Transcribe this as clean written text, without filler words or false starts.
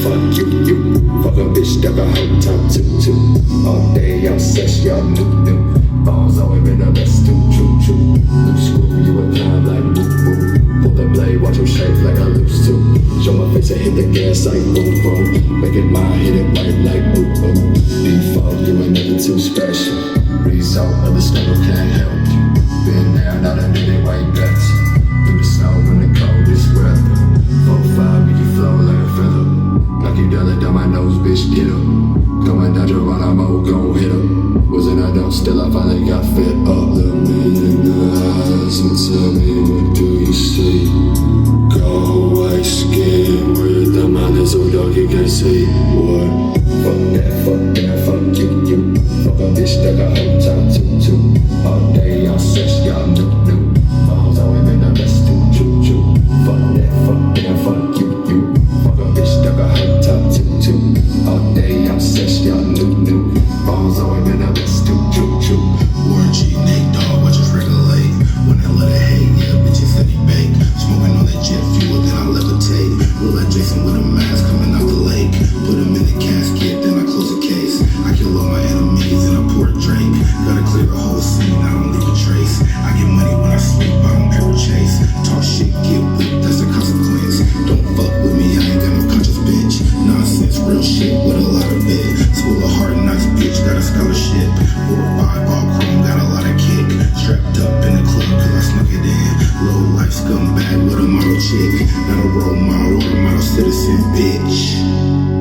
fuck you. Fuck a bitch, duck a hoe, top two. All day, y'all sex, y'all new. Balls always been the best, true. Loose screw, you a climb like boo. Pull the blade, watch him shake like I loose too. Show my face and hit the gas like boom. Make it mine, hit it right like boom. Default, you ain't nothing too special. Result of the struggle can't help you. Been there, not a minute, white guts. Through the snow when the coldest weather. 4-5, make you flow like a feather. Knock you down my nose, bitch, get up. Going down your run, I'm all gon' hit up. Wasn't I dumb, still I finally got fed up. Look me in the eyes and tell me what do you see? Go white skin, where the mind is so dark you can't see. What? Fuck that, fuck you. Fuck a bitch that got hoe top two. All day y'all sex, y'all new. Balls always been the best, true. Fuck that, fuck you. Fuck a bitch that got hoe top two. All day y'all sex, y'all new. Balls always been the best, true. Warren G, Nate Dogg, I just regulate. When I let it hate, yeah, bitches said he bake. Smoking on that jet fuel, then I levitate. Roll like Jason with a mask coming out the lake. Put him in the casket, then I close the case. I kill all my enemies and I pour a drink. Gotta clear the whole scene, I don't leave a trace. I get money when I sleep, I don't ever chase. Talk shit, get whipped, that's the consequence. Don't fuck with me, I ain't got no conscience, bitch. Nonsense, real shit with a lot of it. School of hard knocks, bitch, got a scholarship. 4-5, all chrome, got a lot of kick. Strapped up in the club, cause I snuck it in. Low life scumbag with a model chick. Not a role model or a model citizen, bitch.